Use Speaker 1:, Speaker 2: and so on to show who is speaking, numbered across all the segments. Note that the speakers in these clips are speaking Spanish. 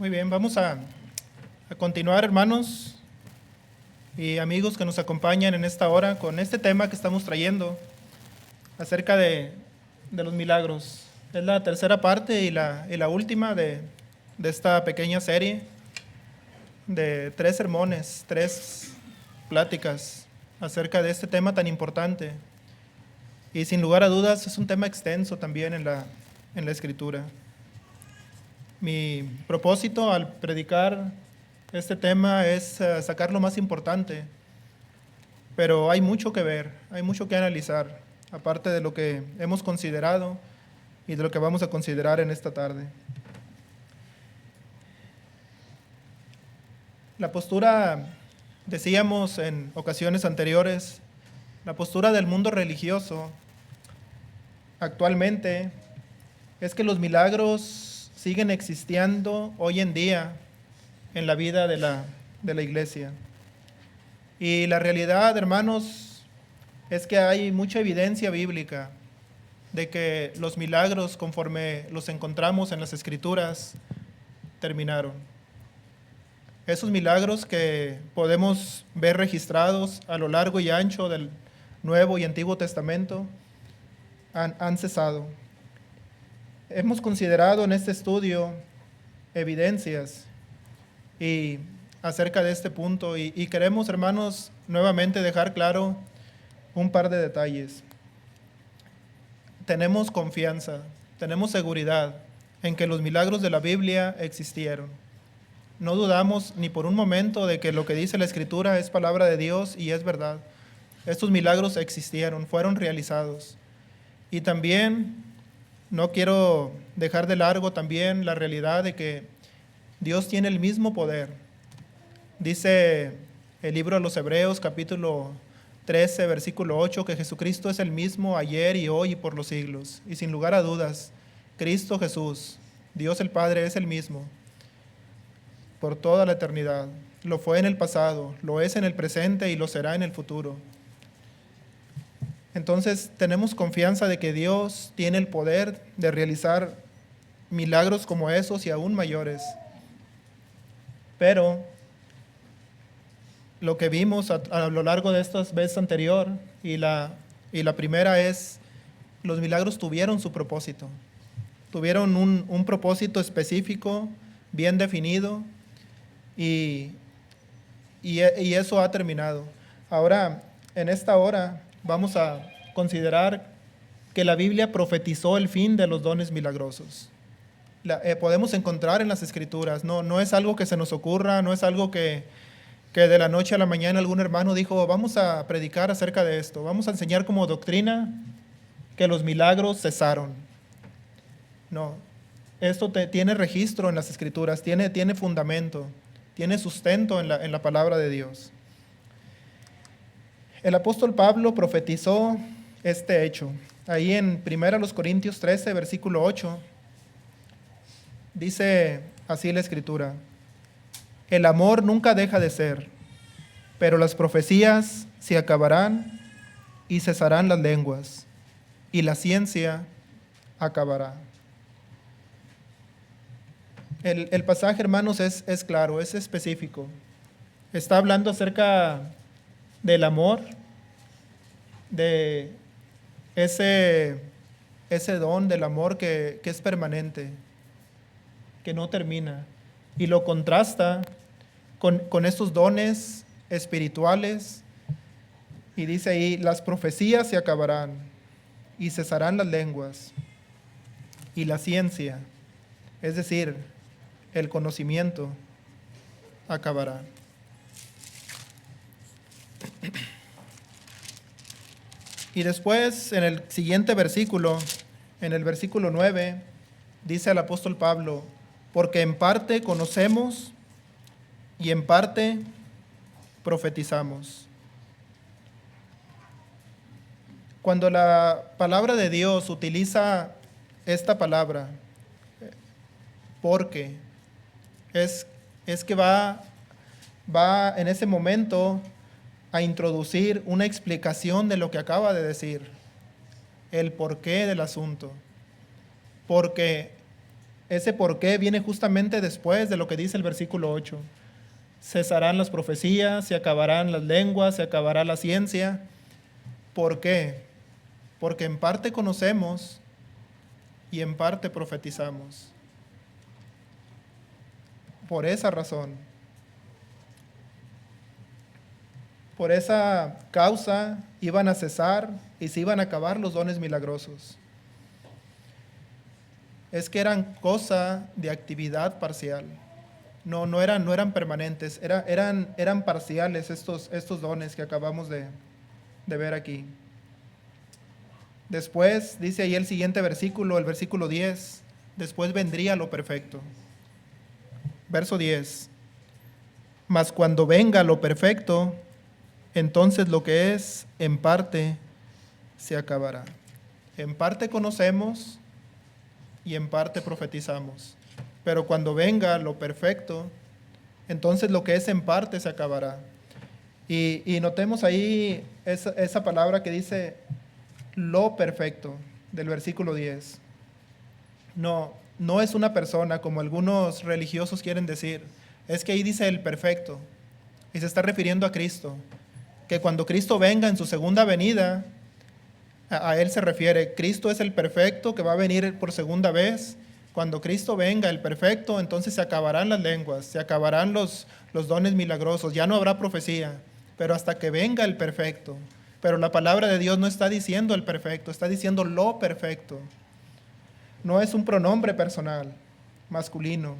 Speaker 1: Muy bien, vamos a continuar, hermanos y amigos que nos acompañan en esta hora con este tema que estamos trayendo acerca de los milagros. Es la tercera parte y la última de esta pequeña serie de 3 sermones, 3 pláticas acerca de este tema tan importante. Y sin lugar a dudas es un tema extenso también en la Escritura. Mi propósito al predicar este tema es sacar lo más importante, pero hay mucho que ver, hay mucho que analizar, aparte de lo que hemos considerado y de lo que vamos a considerar en esta tarde. La postura, decíamos en ocasiones anteriores, la postura del mundo religioso actualmente es que los milagros siguen existiendo hoy en día en la vida de la iglesia. Y la realidad, hermanos, es que hay mucha evidencia bíblica de que los milagros, conforme los encontramos en las Escrituras, terminaron. Esos milagros que podemos ver registrados a lo largo y ancho del Nuevo y Antiguo Testamento han cesado. Hemos considerado en este estudio evidencias y acerca de este punto y queremos, hermanos, nuevamente dejar claro un par de detalles. Tenemos confianza, tenemos seguridad en que los milagros de la Biblia existieron. No dudamos ni por un momento de que lo que dice la Escritura es palabra de Dios y es verdad. Estos milagros existieron, fueron realizados. Y también no quiero dejar de largo también la realidad de que Dios tiene el mismo poder. Dice el libro de los Hebreos, capítulo 13, versículo 8, que Jesucristo es el mismo ayer y hoy y por los siglos. Y sin lugar a dudas, Cristo Jesús, Dios el Padre, es el mismo por toda la eternidad. Lo fue en el pasado, lo es en el presente y lo será en el futuro. Entonces tenemos confianza de que Dios tiene el poder de realizar milagros como esos y aún mayores. Pero lo que vimos a lo largo de estas veces anterior y la primera es, los milagros tuvieron su propósito. Tuvieron un propósito específico, bien definido, y eso ha terminado. Ahora, en esta hora, vamos a considerar que la Biblia profetizó el fin de los dones milagrosos. Podemos encontrar en las Escrituras, no es algo que se nos ocurra, no es algo que de la noche a la mañana algún hermano dijo, vamos a predicar acerca de esto, vamos a enseñar como doctrina que los milagros cesaron. No, esto tiene registro en las Escrituras, tiene fundamento, tiene sustento en la palabra de Dios. El apóstol Pablo profetizó este hecho. Ahí en 1 Corintios 13, versículo 8, dice así la Escritura: el amor nunca deja de ser, pero las profecías se acabarán y cesarán las lenguas, y la ciencia acabará. El pasaje, hermanos, es claro, es específico. Está hablando acerca del amor, de ese don del amor que es permanente, que no termina, y lo contrasta con estos dones espirituales, y dice ahí, las profecías se acabarán y cesarán las lenguas, y la ciencia, es decir, el conocimiento, acabará. Y después, en el siguiente versículo, en el versículo 9, dice el apóstol Pablo: porque en parte conocemos y en parte profetizamos. Cuando la palabra de Dios utiliza esta palabra, porque, es que va en ese momento a introducir una explicación de lo que acaba de decir, el porqué del asunto. Porque Ese por qué viene justamente después de lo que dice el versículo 8. Cesarán las profecías, se acabarán las lenguas, se acabará la ciencia. ¿Por qué? Porque en parte conocemos y en parte profetizamos. Por esa razón, por esa causa iban a cesar y se iban a acabar los dones milagrosos. Es que eran cosa de actividad parcial. No eran permanentes, eran parciales estos dones que acabamos de ver aquí. Después, dice ahí el siguiente versículo, el versículo 10, después vendría lo perfecto. Verso 10, mas cuando venga lo perfecto, entonces lo que es en parte se acabará. En parte conocemos y en parte profetizamos. Pero cuando venga lo perfecto, entonces lo que es en parte se acabará. Y notemos ahí esa palabra que dice lo perfecto, del versículo 10. No es una persona como algunos religiosos quieren decir. Es que ahí dice el perfecto. Y se está refiriendo a Cristo. Que cuando Cristo venga en su segunda venida, a Él se refiere. Cristo es el perfecto que va a venir por segunda vez. Cuando Cristo venga, el perfecto, entonces se acabarán las lenguas, se acabarán los dones milagrosos, ya no habrá profecía, pero hasta que venga el perfecto. Pero la palabra de Dios no está diciendo el perfecto, está diciendo lo perfecto. No es un pronombre personal, masculino,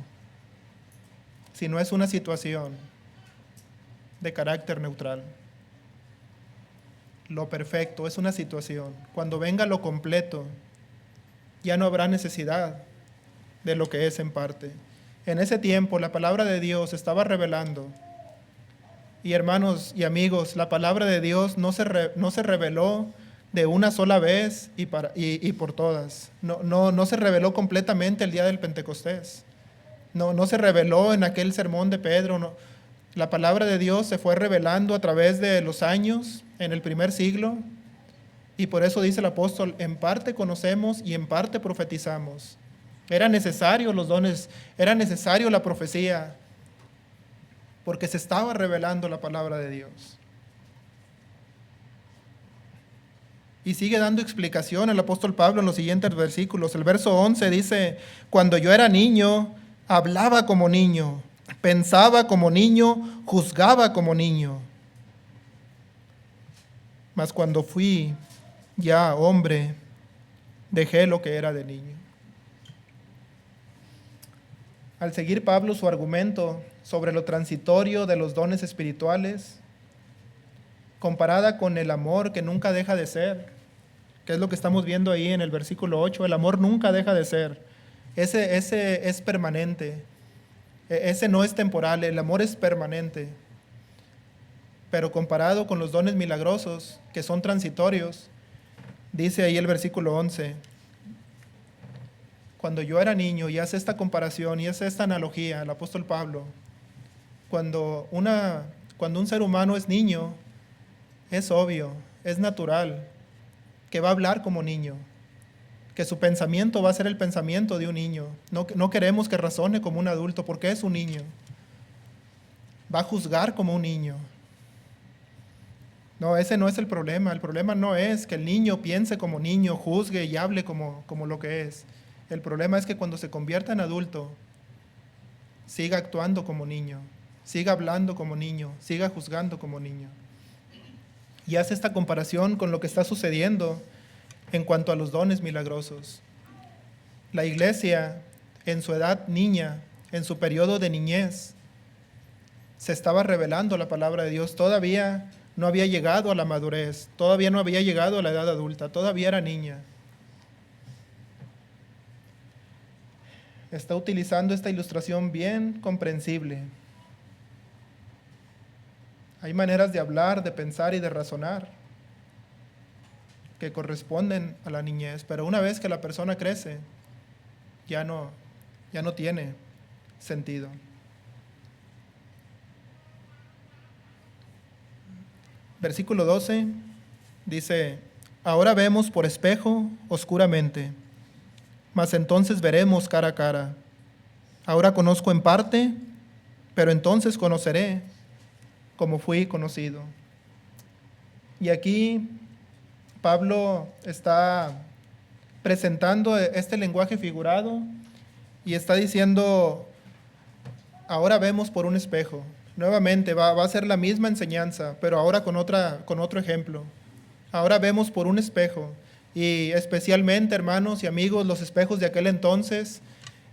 Speaker 1: sino es una situación de carácter neutral. Lo perfecto es una situación. Cuando venga lo completo, ya no habrá necesidad de lo que es en parte. En ese tiempo la palabra de Dios estaba revelando. Y hermanos y amigos, la palabra de Dios no se reveló de una sola vez y por todas. No se reveló completamente el día del Pentecostés. No se reveló en aquel sermón de Pedro. No. La palabra de Dios se fue revelando a través de los años en el primer siglo. Y por eso dice el apóstol, en parte conocemos y en parte profetizamos. Eran necesarios los dones, era necesario la profecía, porque se estaba revelando la palabra de Dios. Y sigue dando explicación el apóstol Pablo en los siguientes versículos. El verso 11 dice, cuando yo era niño, hablaba como niño, pensaba como niño, juzgaba como niño. Mas cuando fui ya hombre, dejé lo que era de niño. Al seguir Pablo su argumento sobre lo transitorio de los dones espirituales, comparada con el amor que nunca deja de ser, que es lo que estamos viendo ahí en el versículo 8, el amor nunca deja de ser, ese es permanente, ese no es temporal, el amor es permanente, pero comparado con los dones milagrosos que son transitorios, dice ahí el versículo 11, cuando yo era niño, y hace esta comparación y hace esta analogía el apóstol Pablo, cuando un ser humano es niño, es obvio, es natural, que va a hablar como niño, que su pensamiento va a ser el pensamiento de un niño. No queremos que razone como un adulto porque es un niño. Va a juzgar como un niño. No, ese no es el problema. El problema no es que el niño piense como niño, juzgue y hable como lo que es. El problema es que cuando se convierta en adulto, siga actuando como niño, siga hablando como niño, siga juzgando como niño. Y hace esta comparación con lo que está sucediendo en cuanto a los dones milagrosos. La iglesia, en su edad niña, en su periodo de niñez, se estaba revelando la palabra de Dios. Todavía no había llegado a la madurez, todavía no había llegado a la edad adulta, todavía era niña. Está utilizando esta ilustración bien comprensible. Hay maneras de hablar, de pensar y de razonar que corresponden a la niñez, pero una vez que la persona crece, ya no tiene sentido. Versículo 12 dice, ahora vemos por espejo oscuramente, mas entonces veremos cara a cara. Ahora conozco en parte, pero entonces conoceré como fui conocido. Y aquí Pablo está presentando este lenguaje figurado y está diciendo, ahora vemos por un espejo. Nuevamente va a ser la misma enseñanza, pero ahora con otro ejemplo. Ahora vemos por un espejo. Y especialmente, hermanos y amigos, los espejos de aquel entonces,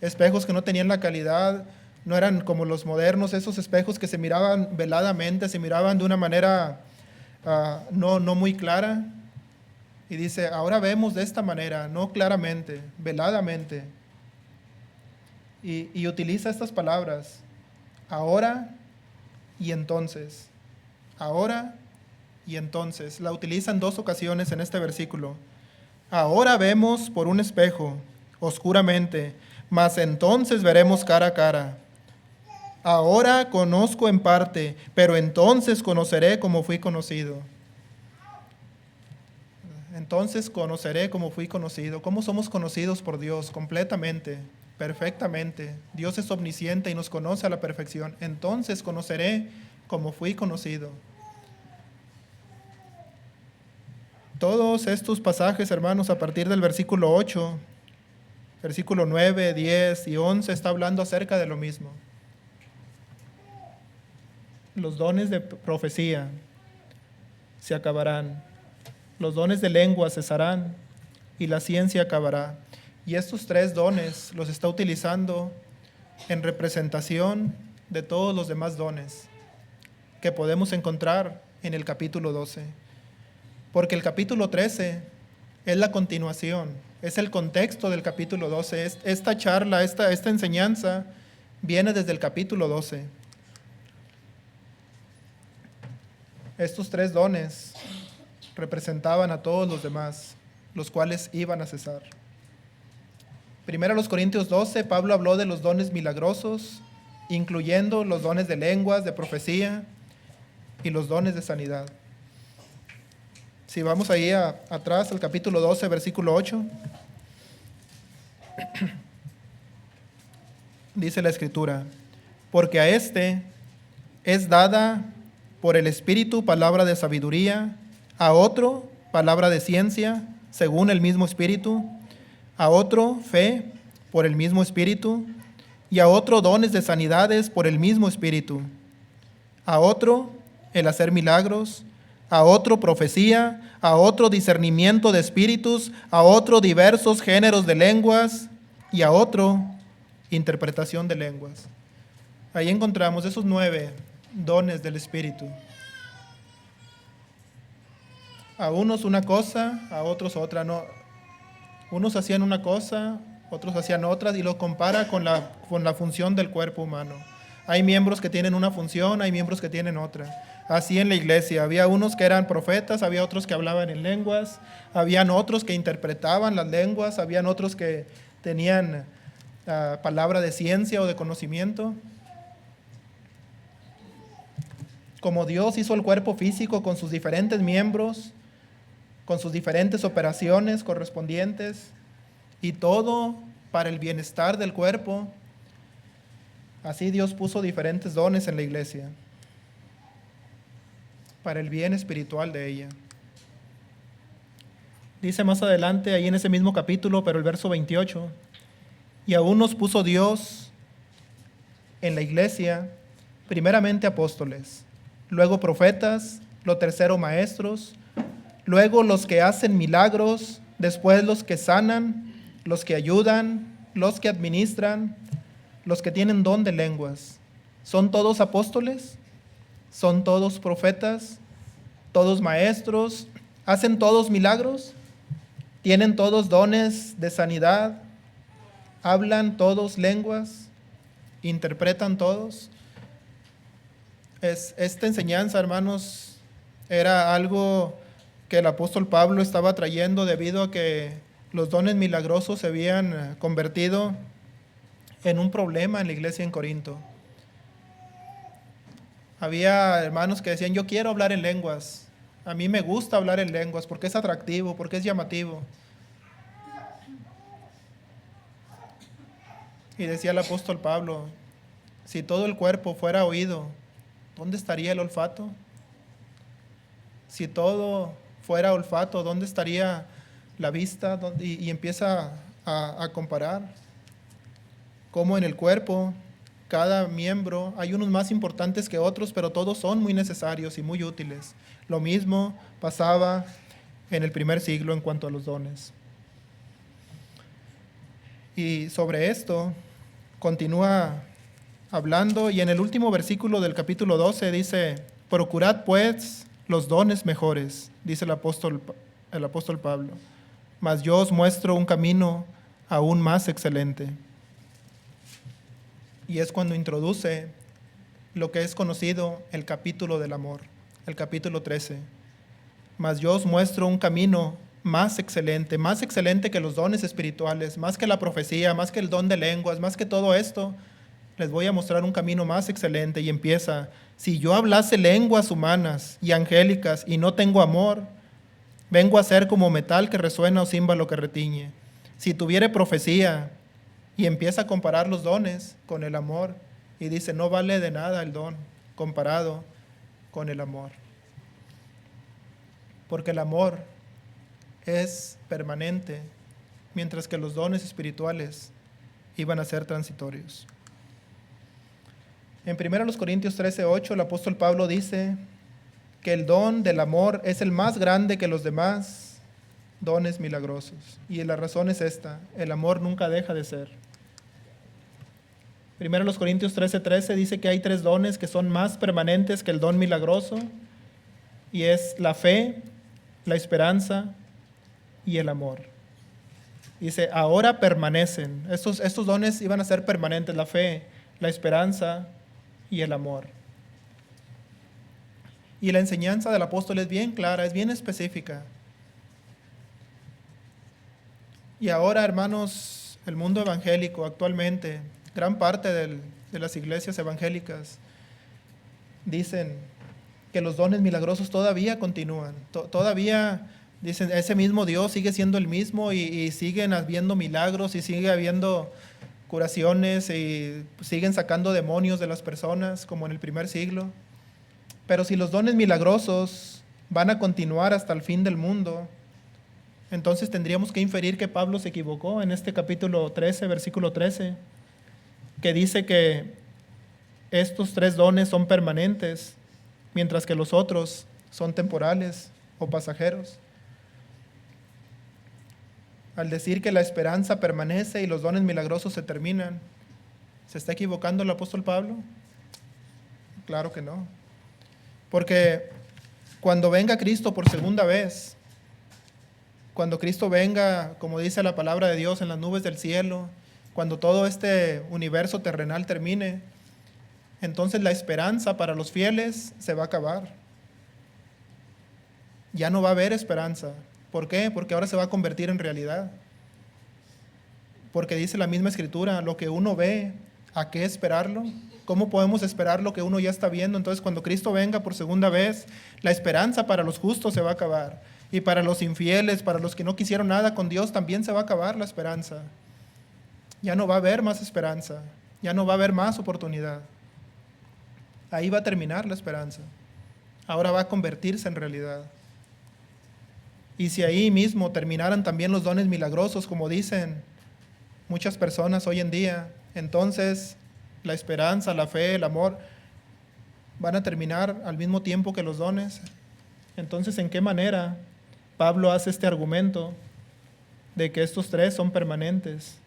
Speaker 1: espejos que no tenían la calidad, no eran como los modernos, esos espejos que se miraban veladamente, se miraban de una manera no muy clara. Y dice, ahora vemos de esta manera, no claramente, veladamente. Y utiliza estas palabras, ahora y entonces. Ahora y entonces. La utiliza en 2 ocasiones en este versículo. Ahora vemos por un espejo, oscuramente, mas entonces veremos cara a cara. Ahora conozco en parte, pero entonces conoceré como fui conocido. Entonces conoceré como fui conocido. ¿Cómo somos conocidos por Dios? Completamente, perfectamente. Dios es omnisciente y nos conoce a la perfección. Entonces conoceré como fui conocido. Todos estos pasajes, hermanos, a partir del versículo 8, versículo 9, 10 y 11, está hablando acerca de lo mismo. Los dones de profecía se acabarán. Los dones de lengua cesarán y la ciencia acabará. Y estos 3 dones los está utilizando en representación de todos los demás dones que podemos encontrar en el capítulo 12. Porque el capítulo 13 es la continuación, es el contexto del capítulo 12. Esta charla, esta enseñanza viene desde el capítulo 12. Estos 3 dones representaban a todos los demás, los cuales iban a cesar. Primero a los Corintios 12, Pablo habló de los dones milagrosos, incluyendo los dones de lenguas, de profecía y los dones de sanidad. Si vamos ahí atrás al capítulo 12, versículo 8, dice la Escritura, porque a este es dada por el Espíritu palabra de sabiduría, a otro palabra de ciencia, según el mismo Espíritu, a otro fe por el mismo Espíritu, y a otro dones de sanidades por el mismo Espíritu, a otro el hacer milagros, a otro profecía, a otro discernimiento de espíritus, a otro diversos géneros de lenguas, y a otro interpretación de lenguas. Ahí encontramos esos 9 dones del Espíritu. A unos una cosa, a otros otra. No. Unos hacían una cosa, otros hacían otras, y lo compara con la función del cuerpo humano. Hay miembros que tienen una función, hay miembros que tienen otra. Así en la iglesia, había unos que eran profetas, había otros que hablaban en lenguas, habían otros que interpretaban las lenguas, habían otros que tenían palabra de ciencia o de conocimiento. Como Dios hizo el cuerpo físico con sus diferentes miembros, con sus diferentes operaciones correspondientes, y todo para el bienestar del cuerpo, así Dios puso diferentes dones en la iglesia, para el bien espiritual de ella. Dice más adelante, ahí en ese mismo capítulo, pero el verso 28, y a unos puso Dios en la iglesia, primeramente apóstoles, luego profetas, lo tercero maestros, luego los que hacen milagros, después los que sanan, los que ayudan, los que administran, los que tienen don de lenguas. ¿Son todos apóstoles? ¿Son todos profetas? ¿Todos maestros? ¿Hacen todos milagros? ¿Tienen todos dones de sanidad? ¿Hablan todos lenguas? ¿Interpretan todos? Esta enseñanza, hermanos, era algo que el apóstol Pablo estaba trayendo debido a que los dones milagrosos se habían convertido en un problema en la iglesia en Corinto. Había hermanos que decían, yo quiero hablar en lenguas, a mí me gusta hablar en lenguas porque es atractivo, porque es llamativo. Y decía el apóstol Pablo, si todo el cuerpo fuera oído, ¿dónde estaría el olfato? Si todo fuera olfato, ¿dónde estaría la vista? Y empieza a comparar cómo en el cuerpo, cada miembro, hay unos más importantes que otros, pero todos son muy necesarios y muy útiles. Lo mismo pasaba en el primer siglo en cuanto a los dones. Y sobre esto continúa hablando, y en el último versículo del capítulo 12 dice, procurad pues los dones mejores, dice el apóstol Pablo, mas yo os muestro un camino aún más excelente. Y es cuando introduce lo que es conocido el capítulo del amor, el capítulo 13. Mas yo os muestro un camino más excelente que los dones espirituales, más que la profecía, más que el don de lenguas, más que todo esto. Les voy a mostrar un camino más excelente, y empieza, si yo hablase lenguas humanas y angélicas y no tengo amor, vengo a ser como metal que resuena o címbalo que retiñe. Si tuviere profecía, y empieza a comparar los dones con el amor, y dice, no vale de nada el don comparado con el amor. Porque el amor es permanente, mientras que los dones espirituales iban a ser transitorios. En 1 Corintios 13:8, el apóstol Pablo dice que el don del amor es el más grande que los demás dones milagrosos. Y la razón es esta: el amor nunca deja de ser. 1 Corintios 13:13 dice que hay 3 dones que son más permanentes que el don milagroso, y es la fe, la esperanza y el amor. Dice, ahora permanecen. Estos dones iban a ser permanentes: la fe, la esperanza y el amor. Y la enseñanza del apóstol es bien clara, es bien específica. Y ahora, hermanos, el mundo evangélico actualmente, gran parte de las iglesias evangélicas dicen que los dones milagrosos todavía continúan. Todavía dicen, ese mismo Dios sigue siendo el mismo, y siguen habiendo milagros, y sigue habiendo curaciones, y siguen sacando demonios de las personas como en el primer siglo. Pero si los dones milagrosos van a continuar hasta el fin del mundo, entonces tendríamos que inferir que Pablo se equivocó en este capítulo 13, versículo 13, que dice que estos 3 dones son permanentes, mientras que los otros son temporales o pasajeros. Al decir que la esperanza permanece y los dones milagrosos se terminan, ¿se está equivocando el apóstol Pablo? Claro que no. Porque cuando venga Cristo por segunda vez, cuando Cristo venga, como dice la palabra de Dios, en las nubes del cielo, cuando todo este universo terrenal termine, entonces la esperanza para los fieles se va a acabar. Ya no va a haber esperanza. ¿Por qué? Porque ahora se va a convertir en realidad. Porque dice la misma Escritura, lo que uno ve, ¿a qué esperarlo? ¿Cómo podemos esperar lo que uno ya está viendo? Entonces, cuando Cristo venga por segunda vez, la esperanza para los justos se va a acabar. Y para los infieles, para los que no quisieron nada con Dios, también se va a acabar la esperanza. Ya no va a haber más esperanza. Ya no va a haber más oportunidad. Ahí va a terminar la esperanza. Ahora va a convertirse en realidad. Y si ahí mismo terminaran también los dones milagrosos, como dicen muchas personas hoy en día, entonces la esperanza, la fe, el amor van a terminar al mismo tiempo que los dones. Entonces, ¿en qué manera Pablo hace este argumento de que estos 3 son permanentes?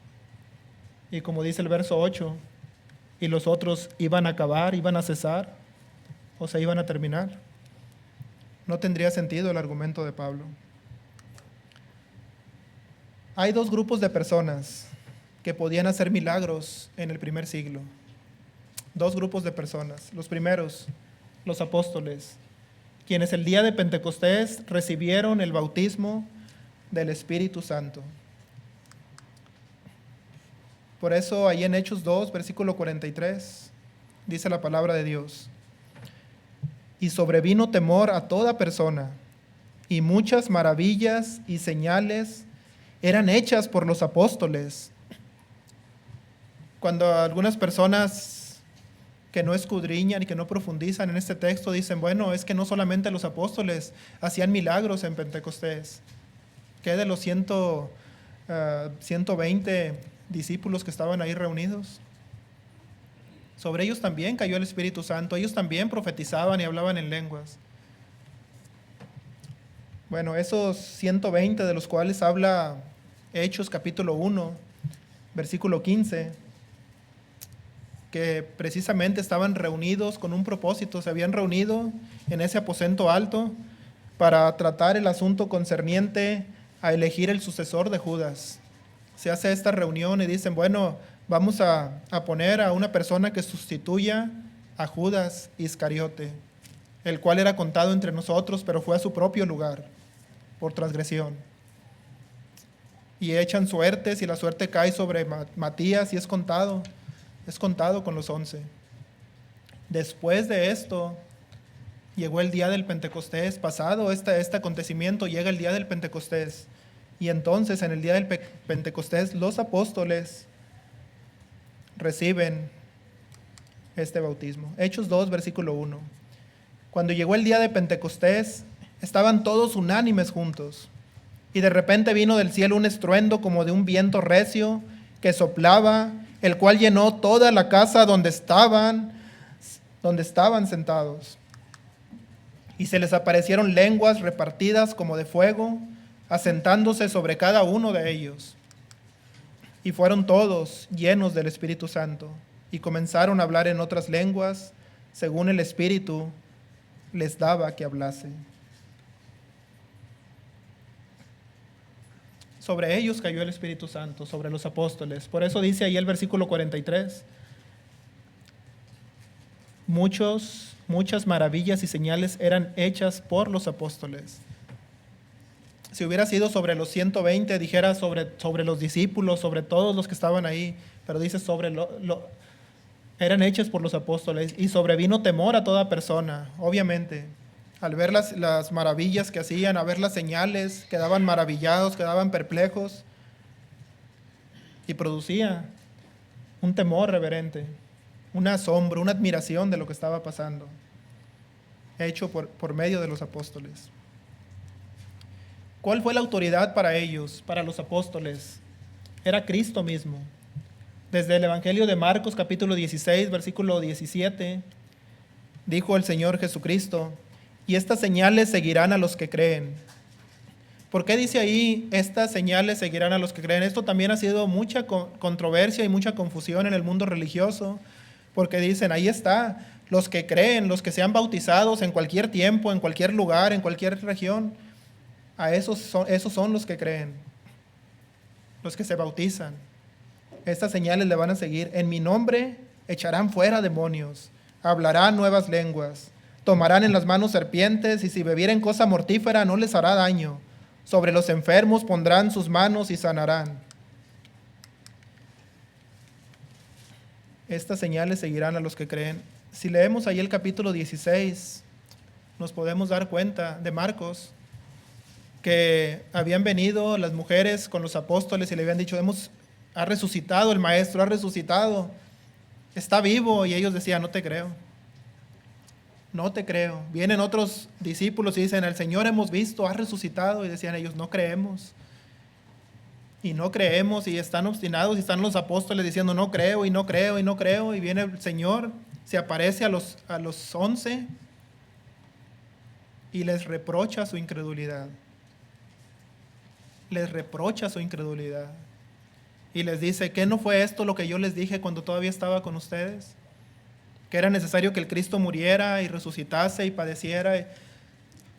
Speaker 1: Y como dice el verso 8, y los otros iban a acabar, iban a cesar, o sea, iban a terminar. No tendría sentido el argumento de Pablo. Hay 2 grupos de personas que podían hacer milagros en el primer siglo. 2 grupos de personas. Los primeros, los apóstoles, quienes el día de Pentecostés recibieron el bautismo del Espíritu Santo. Por eso ahí en Hechos 2, versículo 43, dice la palabra de Dios: y sobrevino temor a toda persona, y muchas maravillas y señales eran hechas por los apóstoles. Cuando algunas personas que no escudriñan y que no profundizan en este texto dicen, bueno, es que no solamente los apóstoles hacían milagros en Pentecostés, que de los 120 discípulos que estaban ahí reunidos, sobre ellos también cayó el Espíritu Santo, ellos también profetizaban y hablaban en lenguas. Bueno, esos 120 de los cuales habla Hechos capítulo 1, versículo 15, que precisamente estaban reunidos con un propósito, se habían reunido en ese aposento alto para tratar el asunto concerniente a elegir el sucesor de Judas. Se hace esta reunión y dicen, bueno, vamos a poner a una persona que sustituya a Judas Iscariote, el cual era contado entre nosotros, pero fue a su propio lugar por transgresión. Y echan suertes y la suerte cae sobre Matías y es contado con los 11. Después de esto, llegó el día del Pentecostés, pasado este acontecimiento, llega el día del Pentecostés. Y entonces en el día del Pentecostés los apóstoles reciben este bautismo. Hechos 2, versículo 1. Cuando llegó el día de Pentecostés, estaban todos unánimes juntos. Y de repente vino del cielo un estruendo como de un viento recio que soplaba, el cual llenó toda la casa donde estaban sentados. Y se les aparecieron lenguas repartidas como de fuego, asentándose sobre cada uno de ellos. Y fueron todos llenos del Espíritu Santo, y comenzaron a hablar en otras lenguas, según el Espíritu les daba que hablase. Sobre ellos cayó el Espíritu Santo, sobre los apóstoles. Por eso dice ahí el versículo 43, muchas maravillas y señales eran hechas por los apóstoles. Si hubiera sido sobre los 120, dijera sobre los discípulos, sobre todos los que estaban ahí, pero dice eran hechas por los apóstoles, y sobrevino temor a toda persona, obviamente. Al ver las maravillas que hacían, a ver las señales, quedaban maravillados, quedaban perplejos, y producía un temor reverente, un asombro, una admiración de lo que estaba pasando, hecho por medio de los apóstoles. ¿Cuál fue la autoridad para ellos, para los apóstoles? Era Cristo mismo. Desde el Evangelio de Marcos, capítulo 16, versículo 17, dijo el Señor Jesucristo, y estas señales seguirán a los que creen. ¿Por qué dice ahí, estas señales seguirán a los que creen? Esto también ha sido mucha controversia y mucha confusión en el mundo religioso, porque dicen, ahí está, los que creen, los que sean bautizados en cualquier tiempo, en cualquier lugar, en cualquier región, esos son los que creen, los que se bautizan. Estas señales le van a seguir. En mi nombre echarán fuera demonios, hablarán nuevas lenguas, tomarán en las manos serpientes, y si bebieren cosa mortífera no les hará daño. Sobre los enfermos pondrán sus manos y sanarán. Estas señales seguirán a los que creen. Si leemos ahí el capítulo 16, nos podemos dar cuenta de Marcos, que habían venido las mujeres con los apóstoles y le habían dicho, ha resucitado el maestro, ha resucitado, está vivo, y ellos decían, no te creo. No te creo. Vienen otros discípulos y dicen, el Señor hemos visto, ha resucitado, y decían ellos, no creemos. Y no creemos, y están obstinados, y están los apóstoles diciendo, no creo, y no creo, y no creo, y viene el Señor, se aparece a los 11 y les reprocha su incredulidad. Les reprocha su incredulidad. Y les dice, ¿qué no fue esto lo que yo les dije cuando todavía estaba con ustedes? Que era necesario que el Cristo muriera y resucitase y padeciera.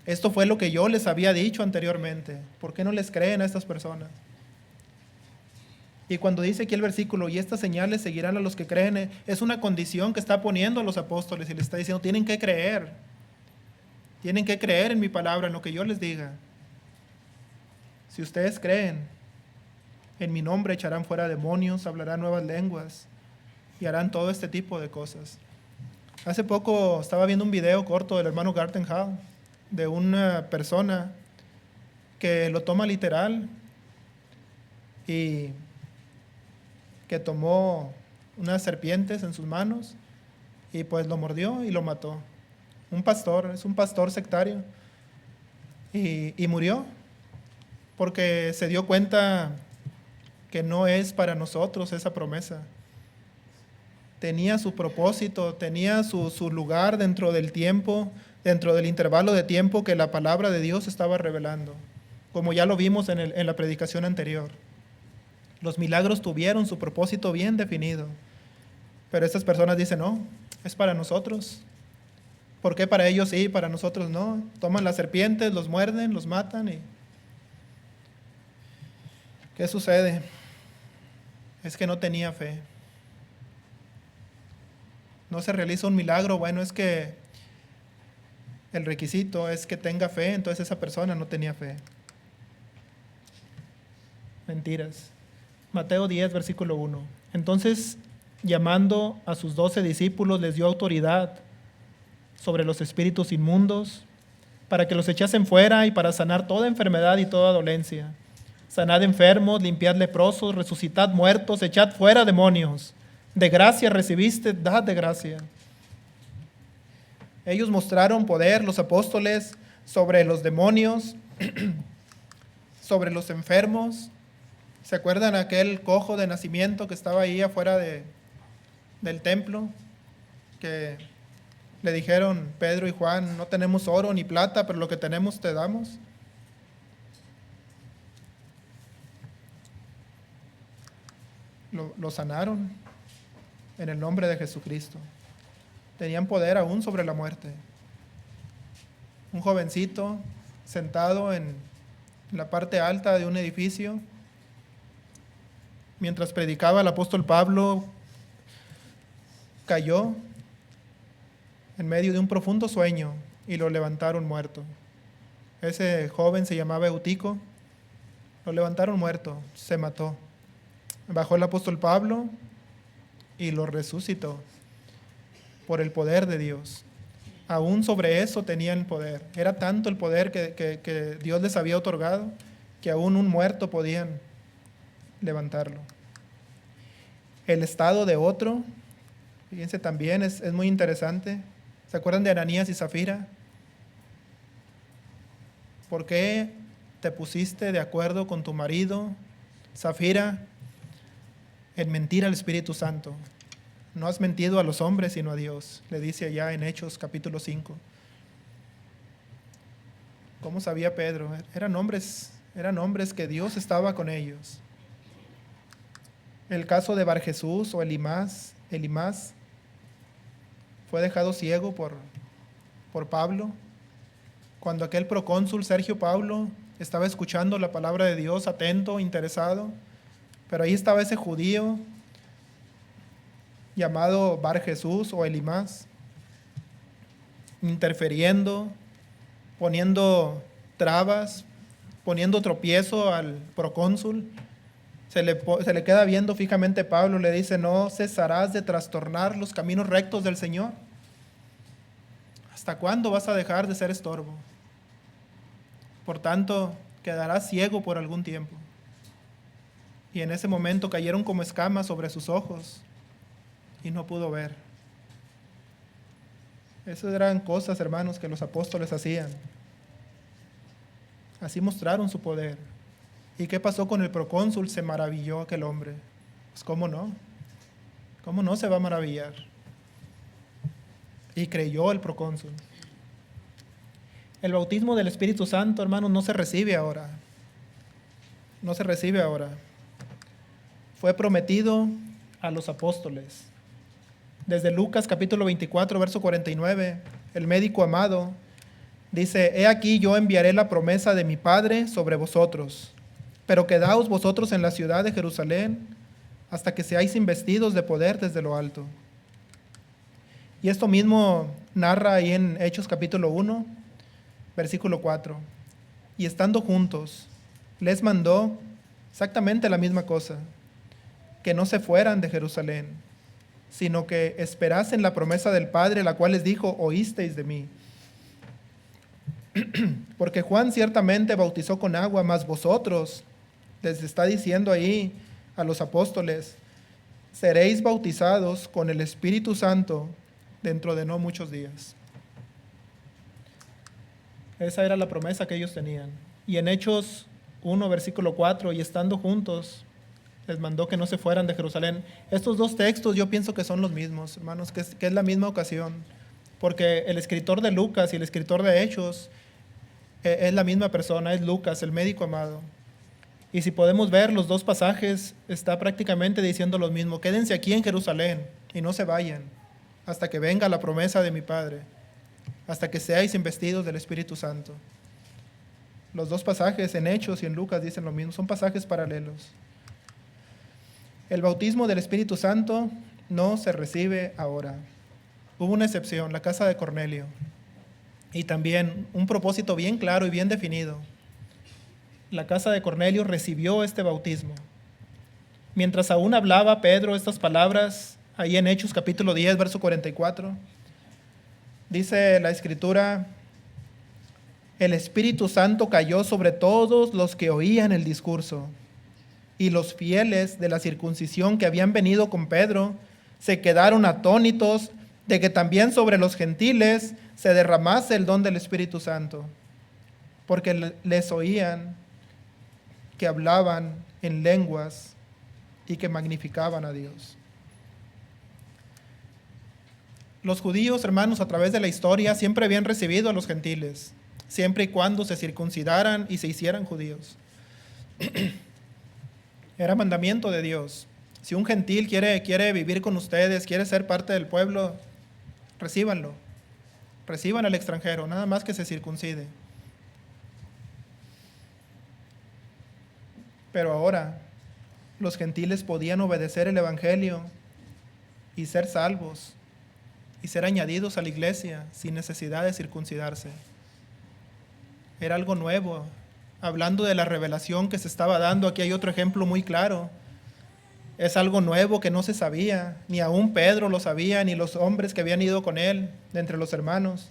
Speaker 1: Esto fue lo que yo les había dicho anteriormente. ¿Por qué no les creen a estas personas? Y cuando dice aquí el versículo, y estas señales seguirán a los que creen, es una condición que está poniendo a los apóstoles y les está diciendo, tienen que creer. Tienen que creer en mi palabra, en lo que yo les diga. Si ustedes creen, en mi nombre echarán fuera demonios, hablarán nuevas lenguas y harán todo este tipo de cosas. Hace poco estaba viendo un video corto del hermano Garten Hall, de una persona que lo toma literal y que tomó unas serpientes en sus manos y pues lo mordió y lo mató. Un pastor, es un pastor sectario y murió porque se dio cuenta que no es para nosotros esa promesa. Tenía su propósito, tenía su lugar dentro del tiempo, dentro del intervalo de tiempo que la palabra de Dios estaba revelando, como ya lo vimos en la predicación anterior. Los milagros tuvieron su propósito bien definido, pero estas personas dicen, no, es para nosotros. ¿Por qué para ellos sí, para nosotros no? Toman las serpientes, los muerden, los matan y... ¿qué sucede? Es que no tenía fe. No se realiza un milagro, bueno, es que el requisito es que tenga fe, entonces esa persona no tenía fe. Mentiras. Mateo 10, versículo 1. Entonces, llamando a sus 12 discípulos, les dio autoridad sobre los espíritus inmundos, para que los echasen fuera y para sanar toda enfermedad y toda dolencia. Sanad enfermos, limpiad leprosos, resucitad muertos, echad fuera demonios. De gracia recibiste, dad de gracia. Ellos mostraron poder, los apóstoles, sobre los demonios, sobre los enfermos. ¿Se acuerdan aquel cojo de nacimiento que estaba ahí afuera del templo? Que le dijeron Pedro y Juan, no tenemos oro ni plata, pero lo que tenemos te damos. Lo sanaron en el nombre de Jesucristo. Tenían poder aún sobre la muerte. Un jovencito sentado en la parte alta de un edificio, mientras predicaba el apóstol Pablo, cayó en medio de un profundo sueño y lo levantaron muerto. Ese joven se llamaba Eutico, lo levantaron muerto, se mató. Bajó el apóstol Pablo y lo resucitó por el poder de Dios. Aún sobre eso tenían poder. Era tanto el poder que Dios les había otorgado que aún un muerto podían levantarlo. El estado de otro, fíjense también, es muy interesante. ¿Se acuerdan de Ananías y Zafira? ¿Por qué te pusiste de acuerdo con tu marido, Zafira, en mentir al Espíritu Santo? No has mentido a los hombres, sino a Dios, le dice allá en Hechos capítulo 5. ¿Cómo sabía Pedro? Eran hombres que Dios estaba con ellos. El caso de Barjesús o Elimás fue dejado ciego por Pablo. Cuando aquel procónsul Sergio Paulo estaba escuchando la palabra de Dios, atento, interesado, pero ahí estaba ese judío llamado Barjesús o Elimás, interfiriendo, poniendo trabas, poniendo tropiezo al procónsul. Se le queda viendo fijamente Pablo, le dice, no cesarás de trastornar los caminos rectos del Señor. ¿Hasta cuándo vas a dejar de ser estorbo? Por tanto, quedarás ciego por algún tiempo. Y en ese momento cayeron como escamas sobre sus ojos y no pudo ver. Esas eran cosas, hermanos, que los apóstoles hacían. Así mostraron su poder. ¿Y qué pasó con el procónsul? Se maravilló aquel hombre. Pues ¿cómo no? ¿Cómo no se va a maravillar? Y creyó el procónsul. El bautismo del Espíritu Santo, hermanos, no se recibe ahora. No se recibe ahora. Fue prometido a los apóstoles. Desde Lucas capítulo 24, verso 49, el médico amado dice, he aquí yo enviaré la promesa de mi Padre sobre vosotros, pero quedaos vosotros en la ciudad de Jerusalén hasta que seáis investidos de poder desde lo alto. Y esto mismo narra ahí en Hechos capítulo 1, versículo 4. Y estando juntos, les mandó exactamente la misma cosa, que no se fueran de Jerusalén, sino que esperasen la promesa del Padre, la cual les dijo, oísteis de mí. Porque Juan ciertamente bautizó con agua, mas vosotros, les está diciendo ahí a los apóstoles, seréis bautizados con el Espíritu Santo dentro de no muchos días. Esa era la promesa que ellos tenían. Y en Hechos 1, versículo 4, y estando juntos, les mandó que no se fueran de Jerusalén. Estos dos textos yo pienso que son los mismos, hermanos, que es la misma ocasión, porque el escritor de Lucas y el escritor de Hechos es la misma persona, es Lucas, el médico amado. Y si podemos ver los dos pasajes, está prácticamente diciendo lo mismo: quédense aquí en Jerusalén y no se vayan hasta que venga la promesa de mi Padre, hasta que seáis investidos del Espíritu Santo. Los dos pasajes en Hechos y en Lucas dicen lo mismo, son pasajes paralelos. El bautismo del Espíritu Santo no se recibe ahora. Hubo una excepción, la casa de Cornelio, y también un propósito bien claro y bien definido. La casa de Cornelio recibió este bautismo. Mientras aún hablaba Pedro estas palabras, ahí en Hechos capítulo 10, verso 44, dice la Escritura: el Espíritu Santo cayó sobre todos los que oían el discurso, y los fieles de la circuncisión que habían venido con Pedro se quedaron atónitos de que también sobre los gentiles se derramase el don del Espíritu Santo, porque les oían que hablaban en lenguas y que magnificaban a Dios. Los judíos, hermanos, a través de la historia siempre habían recibido a los gentiles, siempre y cuando se circuncidaran y se hicieran judíos. Era mandamiento de Dios. Si un gentil quiere vivir con ustedes, quiere ser parte del pueblo, recíbanlo. Reciban al extranjero, nada más que se circuncide. Pero ahora los gentiles podían obedecer el Evangelio y ser salvos y ser añadidos a la iglesia sin necesidad de circuncidarse. Era algo nuevo. Hablando de la revelación que se estaba dando, aquí hay otro ejemplo muy claro. Es algo nuevo que no se sabía, ni aún Pedro lo sabía, ni los hombres que habían ido con él, de entre los hermanos.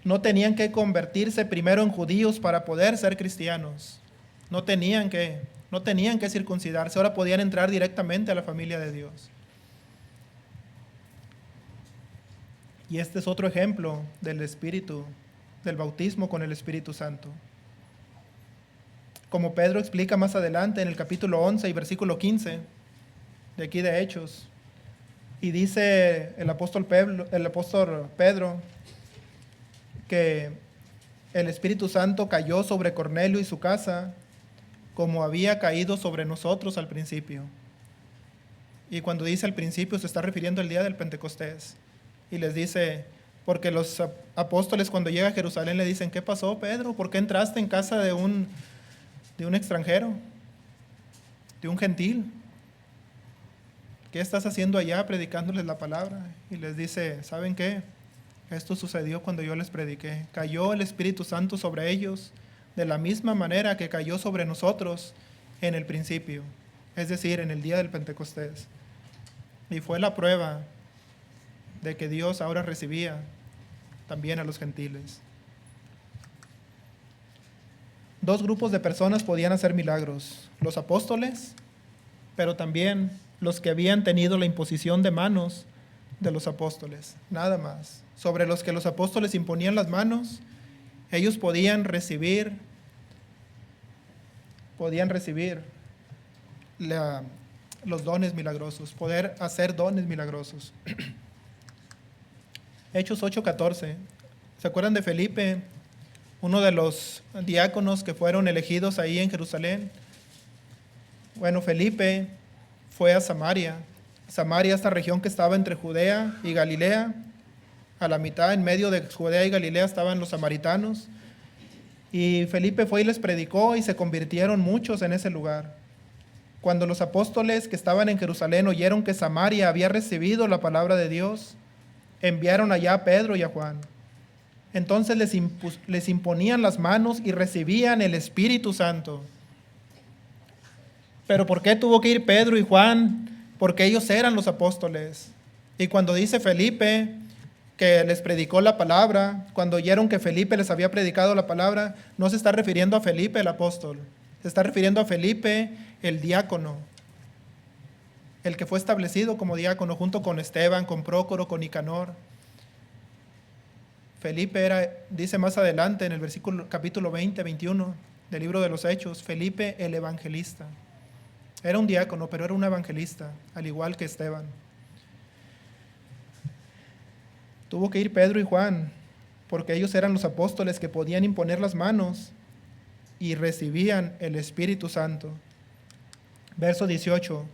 Speaker 1: No tenían que convertirse primero en judíos para poder ser cristianos. No tenían que circuncidarse, ahora podían entrar directamente a la familia de Dios. Y este es otro ejemplo del Espíritu, del bautismo con el Espíritu Santo. Como Pedro explica más adelante en el capítulo 11 y versículo 15 de aquí de Hechos, y dice el apóstol Pedro que el Espíritu Santo cayó sobre Cornelio y su casa como había caído sobre nosotros al principio. Y cuando dice al principio se está refiriendo al día del Pentecostés. Y les dice, porque los apóstoles cuando llega a Jerusalén le dicen: ¿qué pasó, Pedro? ¿Por qué entraste en casa de un extranjero, de un gentil? ¿Qué estás haciendo allá predicándoles la palabra? Y les dice: ¿saben qué? Esto sucedió cuando yo les prediqué. Cayó el Espíritu Santo sobre ellos de la misma manera que cayó sobre nosotros en el principio, es decir, en el día del Pentecostés. Y fue la prueba de que Dios ahora recibía también a los gentiles. Dos grupos de personas podían hacer milagros: los apóstoles, pero también los que habían tenido la imposición de manos de los apóstoles, nada más. Sobre los que los apóstoles imponían las manos, ellos podían recibir los dones milagrosos, poder hacer dones milagrosos. Hechos 8:14. ¿Se acuerdan de Felipe, uno de los diáconos que fueron elegidos ahí en Jerusalén? Bueno, Felipe fue a Samaria. Samaria, esta región que estaba entre Judea y Galilea. A la mitad, en medio de Judea y Galilea, estaban los samaritanos. Y Felipe fue y les predicó y se convirtieron muchos en ese lugar. Cuando los apóstoles que estaban en Jerusalén oyeron que Samaria había recibido la palabra de Dios, enviaron allá a Pedro y a Juan. Entonces les imponían las manos y recibían el Espíritu Santo. ¿Pero por qué tuvo que ir Pedro y Juan? Porque ellos eran los apóstoles. Y cuando dice Felipe que les predicó la palabra, cuando oyeron que Felipe les había predicado la palabra, no se está refiriendo a Felipe el apóstol, se está refiriendo a Felipe el diácono. el que fue establecido como diácono junto con Esteban, con Prócoro, con Nicanor. Felipe era, dice más adelante en el capítulo 20, 21 del libro de los Hechos, Felipe el evangelista. Era un diácono, pero era un evangelista, al igual que Esteban. Tuvo que ir Pedro y Juan, porque ellos eran los apóstoles que podían imponer las manos y recibían el Espíritu Santo. Verso 18.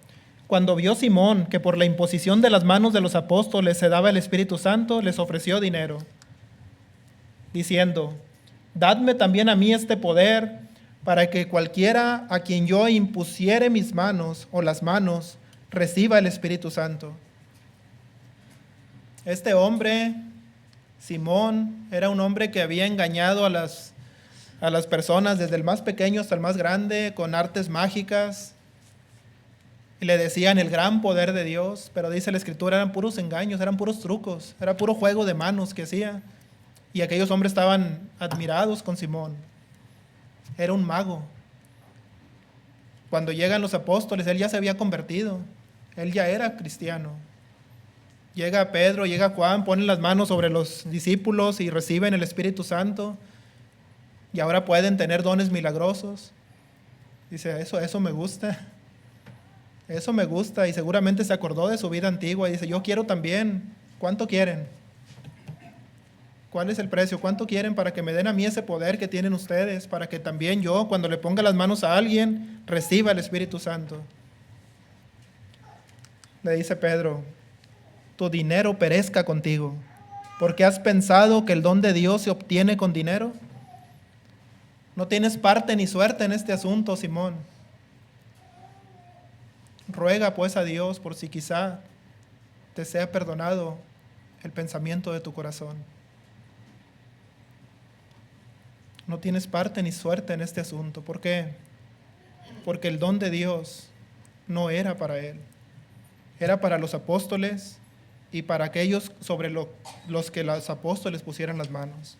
Speaker 1: Cuando vio Simón que por la imposición de las manos de los apóstoles se daba el Espíritu Santo, les ofreció dinero, diciendo: dadme también a mí este poder, para que cualquiera a quien yo impusiere mis manos o las manos, reciba el Espíritu Santo. Este hombre, Simón, era un hombre que había engañado a las personas, desde el más pequeño hasta el más grande, con artes mágicas, y le decían el gran poder de Dios, pero dice la Escritura, eran puros engaños, eran puros trucos, era puro juego de manos que hacía, y aquellos hombres estaban admirados con Simón. Era un mago. Cuando llegan los apóstoles, él ya se había convertido, él ya era cristiano. Llega Pedro, llega Juan, ponen las manos sobre los discípulos y reciben el Espíritu Santo, y ahora pueden tener dones milagrosos. Dice, eso me gusta. Eso me gusta, y seguramente se acordó de su vida antigua y dice, yo quiero también. ¿Cuánto quieren? ¿Cuál es el precio? ¿Cuánto quieren para que me den a mí ese poder que tienen ustedes? Para que también yo, cuando le ponga las manos a alguien, reciba el Espíritu Santo. Le dice Pedro, tu dinero perezca contigo, porque has pensado que el don de Dios se obtiene con dinero. No tienes parte ni suerte en este asunto, Simón. Ruega pues a Dios por si quizá te sea perdonado el pensamiento de tu corazón. No tienes parte ni suerte en este asunto. ¿Por qué? Porque el don de Dios no era para él. Era para los apóstoles y para aquellos sobre los que los apóstoles pusieran las manos.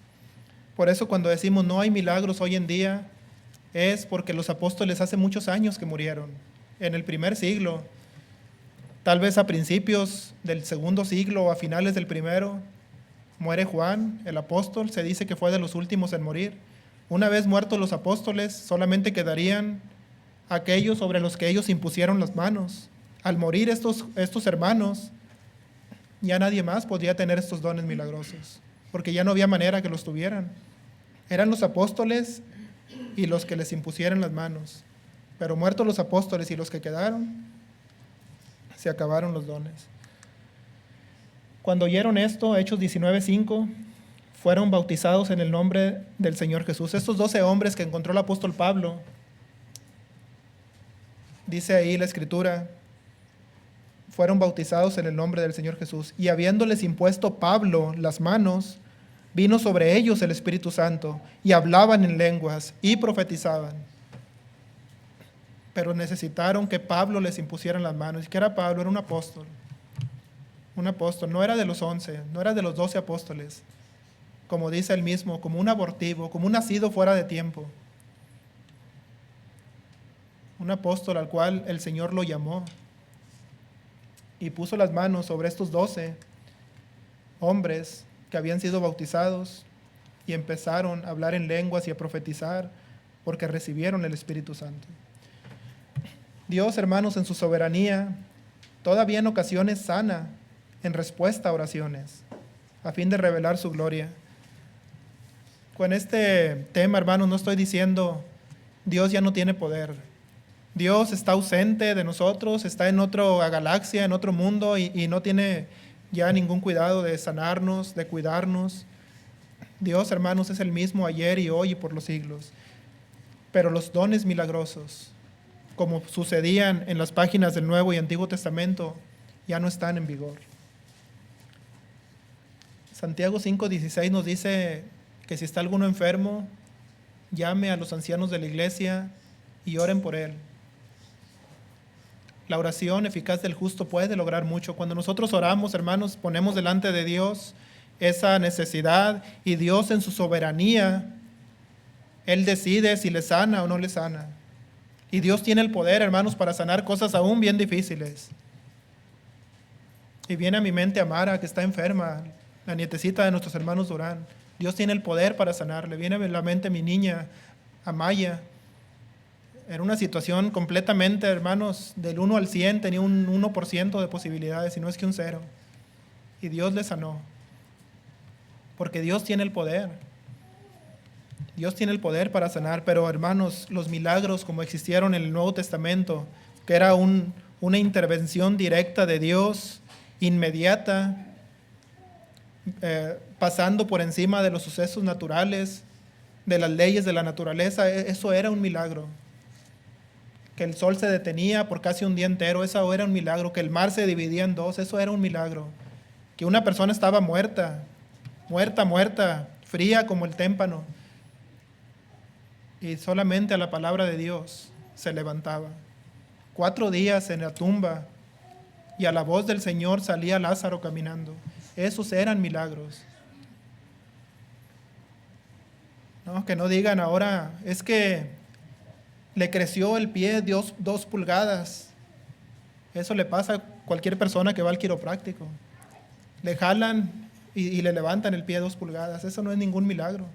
Speaker 1: Por eso cuando decimos no hay milagros hoy en día, es porque los apóstoles hace muchos años que murieron. En el primer siglo, tal vez a principios del segundo siglo o a finales del primero, muere Juan, el apóstol, se dice que fue de los últimos en morir. Una vez muertos los apóstoles, solamente quedarían aquellos sobre los que ellos impusieron las manos. Al morir estos hermanos, ya nadie más podía tener estos dones milagrosos, porque ya no había manera que los tuvieran. Eran los apóstoles y los que les impusieran las manos. Pero muertos los apóstoles y los que quedaron, se acabaron los dones. Cuando oyeron esto, Hechos 19:5, fueron bautizados en el nombre del Señor Jesús. Estos 12 hombres que encontró el apóstol Pablo, dice ahí la Escritura, fueron bautizados en el nombre del Señor Jesús. Y habiéndoles impuesto Pablo las manos, vino sobre ellos el Espíritu Santo, y hablaban en lenguas y profetizaban. Pero necesitaron que Pablo les impusiera las manos. ¿Y qué era Pablo? Era un apóstol. Un apóstol. No era de los 11, no era de los 12 apóstoles. Como dice él mismo, como un abortivo, como un nacido fuera de tiempo. Un apóstol al cual el Señor lo llamó. Y puso las manos sobre estos 12 hombres que habían sido bautizados y empezaron a hablar en lenguas y a profetizar porque recibieron el Espíritu Santo. Dios, hermanos, en su soberanía, todavía en ocasiones sana en respuesta a oraciones, a fin de revelar su gloria. Con este tema, hermanos, no estoy diciendo Dios ya no tiene poder. Dios está ausente de nosotros, está en otra galaxia, en otro mundo y no tiene ya ningún cuidado de sanarnos, de cuidarnos. Dios, hermanos, es el mismo ayer y hoy y por los siglos. Pero los dones milagrosos, como sucedían en las páginas del Nuevo y Antiguo Testamento, ya no están en vigor. Santiago 5:16 nos dice que si está alguno enfermo, llame a los ancianos de la iglesia y oren por él. La oración eficaz del justo puede lograr mucho. Cuando nosotros oramos, hermanos, ponemos delante de Dios esa necesidad y Dios en su soberanía, Él decide si le sana o no le sana. Y Dios tiene el poder, hermanos, para sanar cosas aún bien difíciles. Y viene a mi mente a Mara, que está enferma, la nietecita de nuestros hermanos Durán. Dios tiene el poder para sanarle. Viene a la mente mi niña, Amaya. Era una situación completamente, hermanos, del 1 al 100, tenía un 1% de posibilidades, y no es que un 0. Y Dios le sanó. Porque Dios tiene el poder. Dios tiene el poder para sanar, pero hermanos, los milagros como existieron en el Nuevo Testamento, que era una intervención directa de Dios, inmediata, pasando por encima de los sucesos naturales, de las leyes de la naturaleza, eso era un milagro. Que el sol se detenía por casi un día entero, eso era un milagro. Que el mar se dividía en dos, eso era un milagro. Que una persona estaba muerta, fría como el témpano, y solamente a la palabra de Dios se levantaba. 4 días en la tumba, y a la voz del Señor salía Lázaro caminando. Esos eran milagros. No, que no digan ahora, es que le creció el pie 2 pulgadas. Eso le pasa a cualquier persona que va al quiropráctico. Le jalan y le levantan el pie 2 pulgadas. Eso no es ningún milagro.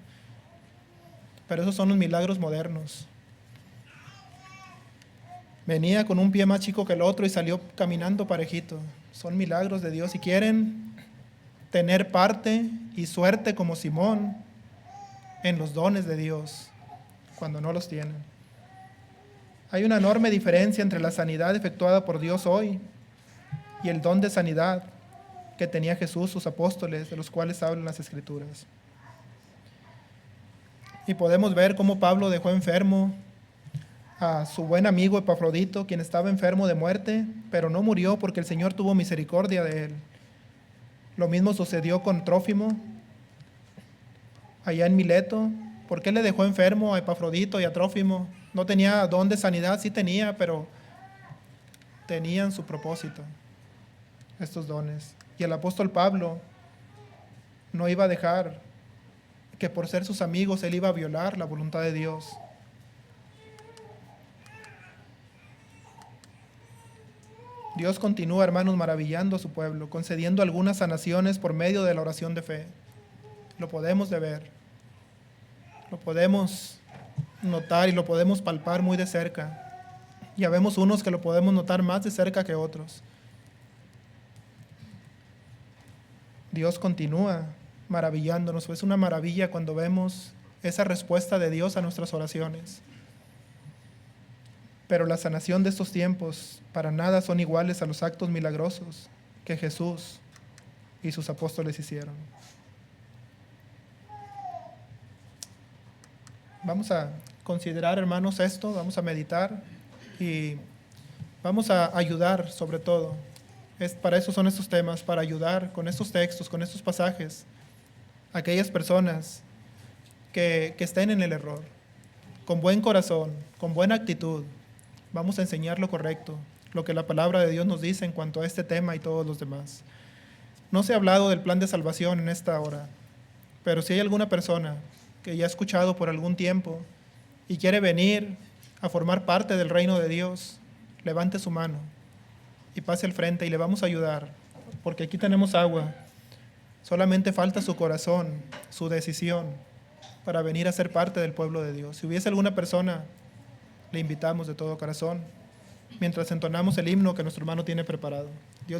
Speaker 1: Pero esos son los milagros modernos. Venía con un pie más chico que el otro y salió caminando parejito. Son milagros de Dios. Si quieren tener parte y suerte como Simón en los dones de Dios, cuando no los tienen. Hay una enorme diferencia entre la sanidad efectuada por Dios hoy y el don de sanidad que tenía Jesús, sus apóstoles, de los cuales hablan las Escrituras. Y podemos ver cómo Pablo dejó enfermo a su buen amigo Epafrodito, quien estaba enfermo de muerte, pero no murió porque el Señor tuvo misericordia de él. Lo mismo sucedió con Trófimo, allá en Mileto. ¿Por qué le dejó enfermo a Epafrodito y a Trófimo? No tenía don de sanidad, sí tenía, pero tenían su propósito, estos dones. Y el apóstol Pablo no iba a dejar que por ser sus amigos él iba a violar la voluntad de Dios. Dios continúa, hermanos, maravillando a su pueblo, concediendo algunas sanaciones por medio de la oración de fe. Lo podemos ver, lo podemos notar y lo podemos palpar muy de cerca. Ya vemos unos que lo podemos notar más de cerca que otros. Dios continúa maravillándonos. Es una maravilla cuando vemos esa respuesta de Dios a nuestras oraciones. Pero la sanación de estos tiempos para nada son iguales a los actos milagrosos que Jesús y sus apóstoles hicieron. Vamos a considerar, hermanos, esto, vamos a meditar y vamos a ayudar sobre todo. Para eso son estos temas, para ayudar con estos textos, con estos pasajes, a aquellas personas que estén en el error, con buen corazón, con buena actitud. Vamos a enseñar lo correcto, lo que la palabra de Dios nos dice en cuanto a este tema y todos los demás. No se ha hablado del plan de salvación en esta hora, pero si hay alguna persona que ya ha escuchado por algún tiempo y quiere venir a formar parte del reino de Dios, levante su mano y pase al frente y le vamos a ayudar, porque aquí tenemos agua. Solamente falta su corazón, su decisión para venir a ser parte del pueblo de Dios. Si hubiese alguna persona, le invitamos de todo corazón mientras entonamos el himno que nuestro hermano tiene preparado. Dios